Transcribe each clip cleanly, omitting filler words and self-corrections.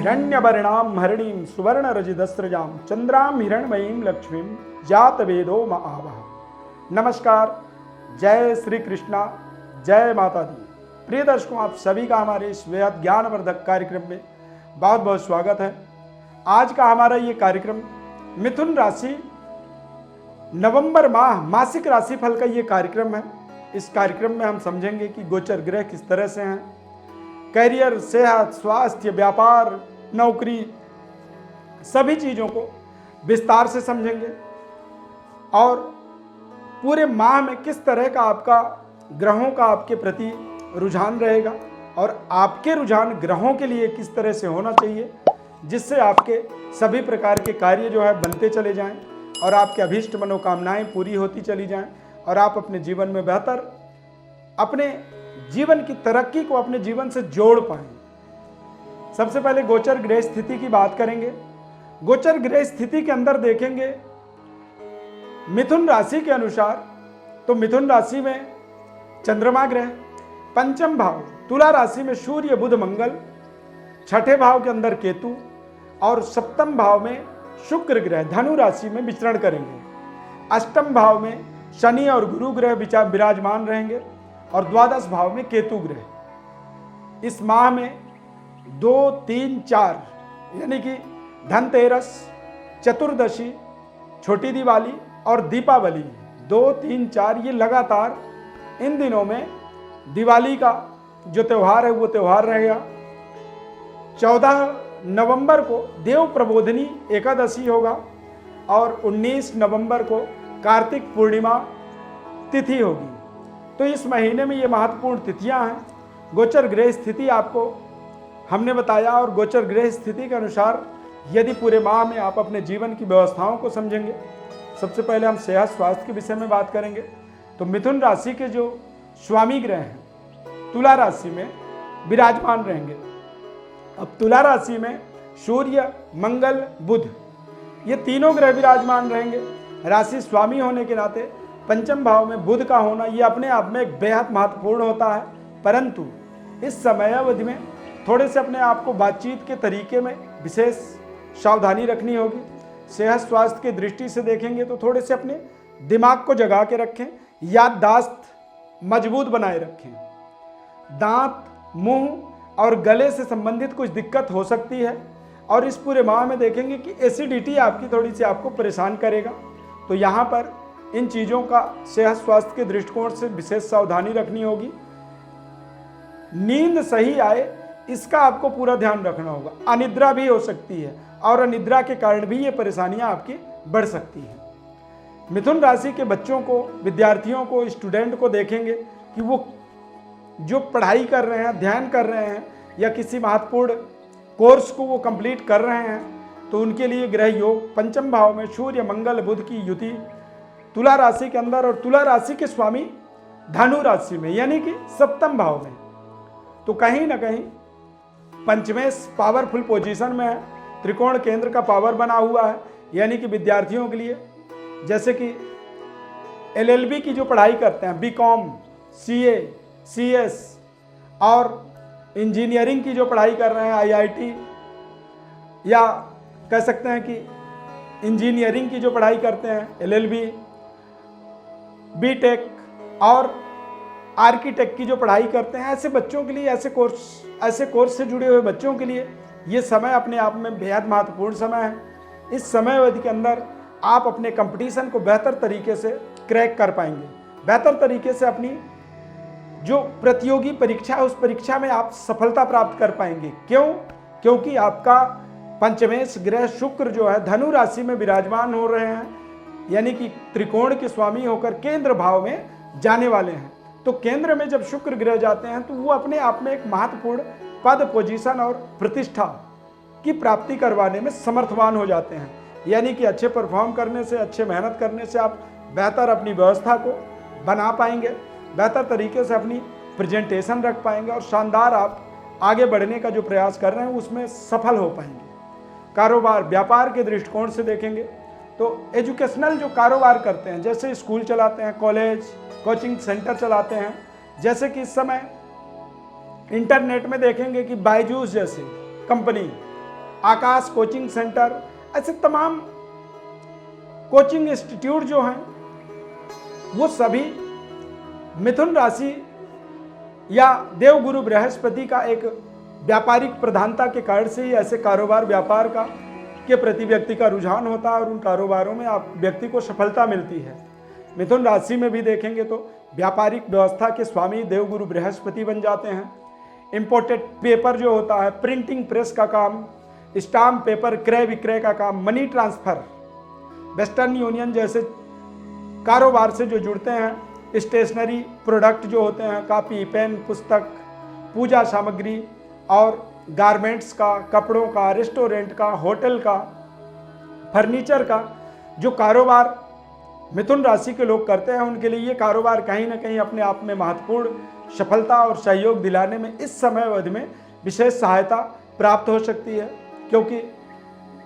हिरण्यवर्णां हरिणीं सुवर्णरजितस्रजां चंद्रां हिरण्मयीं लक्ष्मीं जातवेदो महावह। नमस्कार, जय श्री कृष्णा, जय माता दी। प्रिय दर्शकों, आप सभी का हमारे इस बेहद ज्ञानवर्धक कार्यक्रम में बहुत बहुत स्वागत है। आज का हमारा ये कार्यक्रम मिथुन राशि नवंबर माह मासिक राशिफल का ये कार्यक्रम है। इस कार्यक्रम में हम समझेंगे कि गोचर ग्रह किस तरह से हैं, करियर, सेहत, स्वास्थ्य, व्यापार, नौकरी, सभी चीज़ों को विस्तार से समझेंगे और पूरे माह में किस तरह का आपका ग्रहों का आपके प्रति रुझान रहेगा और आपके रुझान ग्रहों के लिए किस तरह से होना चाहिए, जिससे आपके सभी प्रकार के कार्य जो है बनते चले जाएं और आपके अभीष्ट मनोकामनाएं पूरी होती चली जाएं और आप अपने जीवन में बेहतर, अपने जीवन की तरक्की को अपने जीवन से जोड़ पाएं। सबसे पहले गोचर ग्रह स्थिति की बात करेंगे। गोचर ग्रह स्थिति के अंदर देखेंगे मिथुन राशि के अनुसार, तो मिथुन राशि में चंद्रमा ग्रह, पंचम भाव तुला राशि में सूर्य बुध मंगल, छठे भाव के अंदर केतु और सप्तम भाव में शुक्र ग्रह धनु राशि में विचरण करेंगे। अष्टम भाव में शनि और गुरु ग्रह विराजमान रहेंगे और द्वादश भाव में केतु ग्रह। इस माह में 2, 3, 4 यानी कि धनतेरस, चतुर्दशी, छोटी दिवाली और दीपावली 2, 3, 4 ये लगातार इन दिनों में दिवाली का जो त्यौहार है वो त्यौहार रहेगा। 14 नवंबर को देव प्रबोधिनी एकादशी होगा और 19 नवंबर को कार्तिक पूर्णिमा तिथि होगी। तो इस महीने में ये महत्वपूर्ण तिथियां हैं। गोचर ग्रह स्थिति आपको हमने बताया और गोचर ग्रह स्थिति के अनुसार यदि पूरे माह में आप अपने जीवन की व्यवस्थाओं को समझेंगे। सबसे पहले हम सेहत स्वास्थ्य के विषय में बात करेंगे। तो मिथुन राशि के जो स्वामी ग्रह हैं तुला राशि में विराजमान रहेंगे। अब तुला राशि में सूर्य, मंगल, बुध ये तीनों ग्रह विराजमान रहेंगे। राशि स्वामी होने के नाते पंचम भाव में बुध का होना ये अपने आप में एक बेहद महत्वपूर्ण होता है, परंतु इस समय अवधि में थोड़े से अपने आप को बातचीत के तरीके में विशेष सावधानी रखनी होगी। सेहत स्वास्थ्य की दृष्टि से देखेंगे तो थोड़े से अपने दिमाग को जगा के रखें, याददाश्त मजबूत बनाए रखें। दांत, मुंह और गले से संबंधित कुछ दिक्कत हो सकती है और इस पूरे माह में देखेंगे कि एसिडिटी आपकी थोड़ी सी आपको परेशान करेगा। तो यहाँ पर इन चीज़ों का सेहत स्वास्थ्य के दृष्टिकोण से विशेष सावधानी रखनी होगी। नींद सही आए इसका आपको पूरा ध्यान रखना होगा। अनिद्रा भी हो सकती है और अनिद्रा के कारण भी ये परेशानियां आपकी बढ़ सकती हैं। मिथुन राशि के बच्चों को, विद्यार्थियों को, स्टूडेंट को देखेंगे कि वो जो पढ़ाई कर रहे हैं, अध्ययन कर रहे हैं या किसी महत्वपूर्ण कोर्स को वो कंप्लीट कर रहे हैं, तो उनके लिए ग्रह योग पंचम भाव में सूर्य, मंगल, बुध की युति तुला राशि के अंदर और तुला राशि के स्वामी धनु राशि में यानी कि सप्तम भाव में, तो कहीं ना कहीं पंचमेश पावरफुल पोजीशन में है। त्रिकोण केंद्र का पावर बना हुआ है, यानी कि विद्यार्थियों के लिए जैसे कि LLB की जो पढ़ाई करते हैं, BCom, CA, CS और इंजीनियरिंग की जो पढ़ाई कर रहे हैं, IIT या कह सकते हैं कि इंजीनियरिंग की जो पढ़ाई करते हैं, LLB, BTech और आर्किटेक्ट की जो पढ़ाई करते हैं, ऐसे बच्चों के लिए, ऐसे कोर्स से जुड़े हुए बच्चों के लिए ये समय अपने आप में बेहद महत्वपूर्ण समय है। इस समय अवधि के अंदर आप अपने कंपटीशन को बेहतर तरीके से क्रैक कर पाएंगे, बेहतर तरीके से अपनी जो प्रतियोगी परीक्षा है उस परीक्षा में आप सफलता प्राप्त कर पाएंगे। क्यों? क्योंकि आपका पंचमेश ग्रह शुक्र जो है धनु राशि में विराजमान हो रहे हैं, यानी कि त्रिकोण के स्वामी होकर केंद्र भाव में जाने वाले हैं। तो केंद्र में जब शुक्र ग्रह जाते हैं तो वो अपने आप में एक महत्वपूर्ण पद, पोजीशन और प्रतिष्ठा की प्राप्ति करवाने में समर्थवान हो जाते हैं। यानी कि अच्छे परफॉर्म करने से, अच्छे मेहनत करने से आप बेहतर अपनी व्यवस्था को बना पाएंगे, बेहतर तरीके से अपनी प्रेजेंटेशन रख पाएंगे और शानदार आप आगे बढ़ने का जो प्रयास कर रहे हैं उसमें सफल हो पाएंगे। कारोबार, व्यापार के दृष्टिकोण से देखेंगे तो एजुकेशनल जो कारोबार करते हैं, जैसे स्कूल चलाते हैं, कॉलेज, कोचिंग सेंटर चलाते हैं, जैसे कि इस समय इंटरनेट में देखेंगे कि बायजूस जैसी कंपनी आकाश कोचिंग सेंटर, ऐसे तमाम कोचिंग इंस्टीट्यूट जो हैं वो सभी मिथुन राशि या देवगुरु बृहस्पति का एक व्यापारिक प्रधानता के कारण से ही ऐसे कारोबार व्यापार का के प्रति व्यक्ति का रुझान होता है और उन कारोबारों में आप व्यक्ति को सफलता मिलती है। मिथुन राशि में भी देखेंगे तो व्यापारिक व्यवस्था के स्वामी देवगुरु बृहस्पति बन जाते हैं। इंपोर्टेड पेपर जो होता है, प्रिंटिंग प्रेस का काम, स्टाम्प पेपर क्रय विक्रय का काम, मनी ट्रांसफर, वेस्टर्न यूनियन जैसे कारोबार से जो जुड़ते हैं, स्टेशनरी प्रोडक्ट जो होते हैं, कापी पेन पुस्तक, पूजा सामग्री और गारमेंट्स का, कपड़ों का, रेस्टोरेंट का, होटल का, फर्नीचर का जो कारोबार मिथुन राशि के लोग करते हैं, उनके लिए ये कारोबार कहीं ना कहीं अपने आप में महत्वपूर्ण सफलता और सहयोग दिलाने में इस समय अवधि में विशेष सहायता प्राप्त हो सकती है। क्योंकि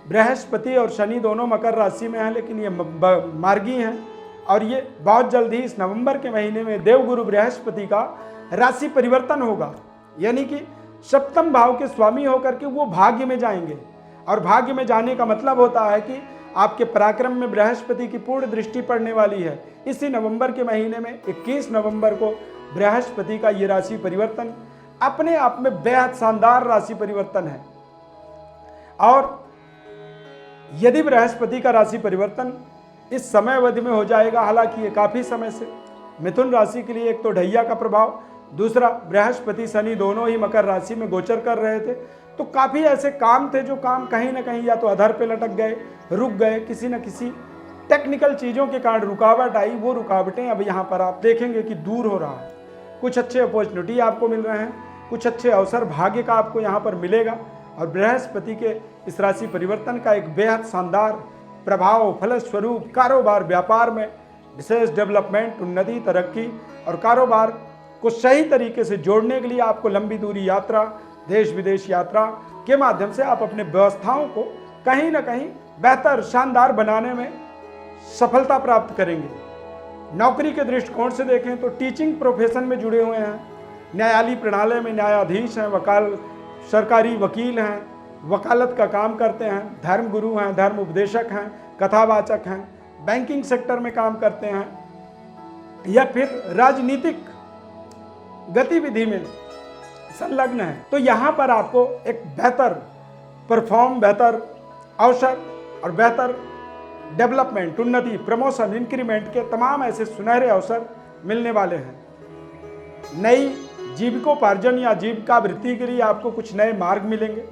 बृहस्पति और शनि दोनों मकर राशि में हैं, लेकिन ये मार्गी हैं और ये बहुत जल्द ही इस नवंबर के महीने में देवगुरु बृहस्पति का राशि परिवर्तन होगा, यानी कि सप्तम भाव के स्वामी होकर के वो भाग्य में जाएंगे। और भाग्य में जाने का मतलब होता है कि आपके पराक्रम में बृहस्पति की पूर्ण दृष्टि पड़ने वाली है। इसी नवंबर के महीने में 21 नवंबर को बृहस्पति का ये राशि परिवर्तन अपने आप में बेहद शानदार राशि परिवर्तन है। और यदि बृहस्पति का राशि परिवर्तन इस समय अवधि में हो जाएगा, हालांकि ये काफी समय से मिथुन राशि के लिए एक तो ढैया का प्रभाव, दूसरा बृहस्पति शनि दोनों ही मकर राशि में गोचर कर रहे थे, तो काफी ऐसे काम थे जो काम कहीं ना कहीं या तो अधर पे लटक गए, रुक गए, किसी न किसी टेक्निकल चीजों के कारण रुकावट आई। वो रुकावटें अब यहाँ पर आप देखेंगे कि दूर हो रहा है। कुछ अच्छे अपॉर्चुनिटी आपको मिल रहे हैं, कुछ अच्छे अवसर भाग्य का आपको यहाँ पर मिलेगा। और बृहस्पति के इस राशि परिवर्तन का एक बेहद शानदार प्रभाव फलस्वरूप कारोबार व्यापार में विशेष डेवलपमेंट, उन्नति, तरक्की और कारोबार को सही तरीके से जोड़ने के लिए आपको लंबी दूरी यात्रा, देश विदेश यात्रा के माध्यम से आप अपने व्यवस्थाओं को कहीं ना कहीं बेहतर शानदार बनाने में सफलता प्राप्त करेंगे। नौकरी के दृष्टिकोण से देखें तो टीचिंग प्रोफेशन में जुड़े हुए हैं, न्यायालय प्रणाली में न्यायाधीश हैं, सरकारी वकील हैं, वकालत का काम करते हैं, धर्म गुरु हैं, धर्म उपदेशक हैं, कथावाचक हैं, बैंकिंग सेक्टर में काम करते हैं या फिर राजनीतिक गतिविधि में संलग्न है, तो यहाँ पर आपको एक बेहतर परफॉर्म, बेहतर अवसर और बेहतर डेवलपमेंट, उन्नति, प्रमोशन, इंक्रीमेंट के तमाम ऐसे सुनहरे अवसर मिलने वाले हैं। नई जीविकोपार्जन या जीविका वृद्धि के लिए आपको कुछ नए मार्ग मिलेंगे।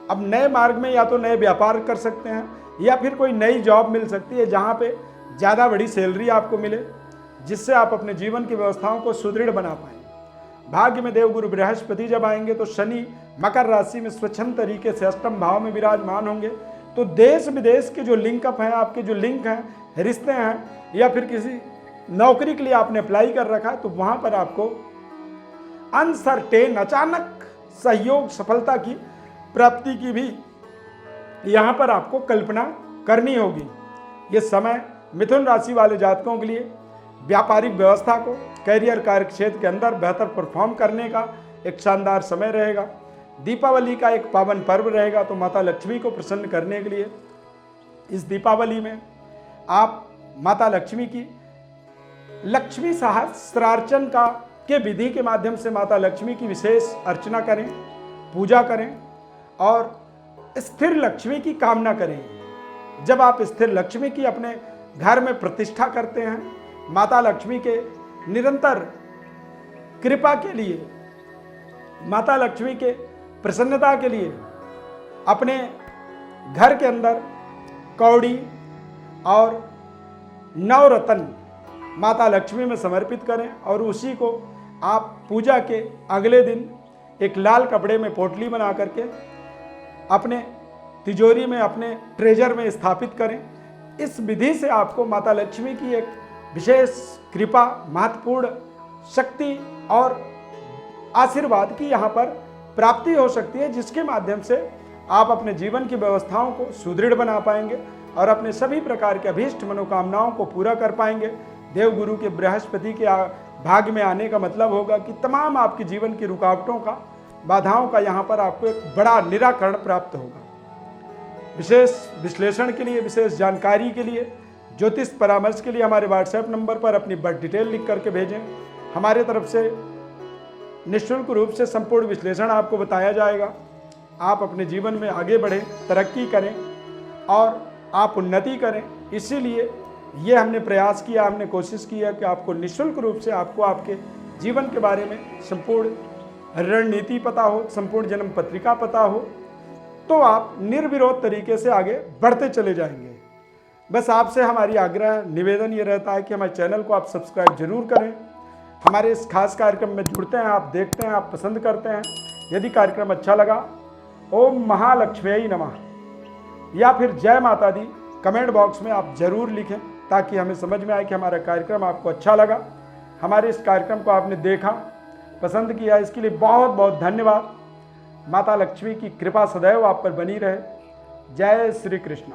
अब नए मार्ग में या तो नए व्यापार कर सकते हैं या फिर कोई नई जॉब मिल सकती है जहाँ पे ज़्यादा बड़ी सैलरी आपको मिले, जिससे आप अपने जीवन की व्यवस्थाओं को सुदृढ़ बना पाएं। भाग्य में देवगुरु बृहस्पति जब आएंगे तो शनि मकर राशि में स्वच्छंद तरीके से अष्टम भाव में विराजमान होंगे, तो देश विदेश के जो लिंकअप हैं, आपके जो लिंक हैं, रिश्ते हैं, या फिर किसी नौकरी के लिए आपने अप्लाई कर रखा है, तो वहाँ पर आपको अनसर्टेन अचानक सहयोग, सफलता की प्राप्ति की भी यहाँ पर आपको कल्पना करनी होगी। ये समय मिथुन राशि वाले जातकों के लिए व्यापारिक व्यवस्था को कैरियर कार्य क्षेत्र के अंदर बेहतर परफॉर्म करने का एक शानदार समय रहेगा। दीपावली का एक पावन पर्व रहेगा, तो माता लक्ष्मी को प्रसन्न करने के लिए इस दीपावली में आप माता लक्ष्मी की लक्ष्मी सहस्त्रार्चन का के विधि के माध्यम से माता लक्ष्मी की विशेष अर्चना करें, पूजा करें और स्थिर लक्ष्मी की कामना करें। जब आप स्थिर लक्ष्मी की अपने घर में प्रतिष्ठा करते हैं, माता लक्ष्मी के निरंतर कृपा के लिए, माता लक्ष्मी के प्रसन्नता के लिए अपने घर के अंदर कौड़ी और नवरत्न माता लक्ष्मी में समर्पित करें और उसी को आप पूजा के अगले दिन एक लाल कपड़े में पोटली बना करके अपने तिजोरी में, अपने ट्रेजर में स्थापित करें। इस विधि से आपको माता लक्ष्मी की एक विशेष कृपा, महत्वपूर्ण शक्ति और आशीर्वाद की यहाँ पर प्राप्ति हो सकती है, जिसके माध्यम से आप अपने जीवन की व्यवस्थाओं को सुदृढ़ बना पाएंगे और अपने सभी प्रकार के अभीष्ट मनोकामनाओं को पूरा कर पाएंगे। देवगुरु के बृहस्पति के भाग्य में आने का मतलब होगा कि तमाम आपके जीवन की रुकावटों का, बाधाओं का यहाँ पर आपको एक बड़ा निराकरण प्राप्त होगा। विशेष विश्लेषण के लिए, विशेष जानकारी के लिए, ज्योतिष परामर्श के लिए हमारे व्हाट्सएप नंबर पर अपनी बर्थ डिटेल लिख करके भेजें। हमारे तरफ से निःशुल्क रूप से संपूर्ण विश्लेषण आपको बताया जाएगा। आप अपने जीवन में आगे बढ़ें, तरक्की करें और आप उन्नति करें। इसीलिए ये हमने प्रयास किया, हमने कोशिश की है कि आपको निःशुल्क रूप से आपको आपके जीवन के बारे में संपूर्ण रणनीति पता हो, संपूर्ण जन्म पत्रिका पता हो, तो आप निर्विरोध तरीके से आगे बढ़ते चले जाएंगे। बस आपसे हमारी आग्रह निवेदन ये रहता है कि हमारे चैनल को आप सब्सक्राइब जरूर करें। हमारे इस खास कार्यक्रम में जुड़ते हैं, आप देखते हैं, आप पसंद करते हैं। यदि कार्यक्रम अच्छा लगा, ओम महालक्ष्मी नमः या फिर जय माता दी कमेंट बॉक्स में आप जरूर लिखें, ताकि हमें समझ में आए कि हमारा कार्यक्रम आपको अच्छा लगा। हमारे इस कार्यक्रम को आपने देखा, पसंद किया, इसके लिए बहुत बहुत धन्यवाद। माता लक्ष्मी की कृपा सदैव आप पर बनी रहे। जय श्री कृष्ण।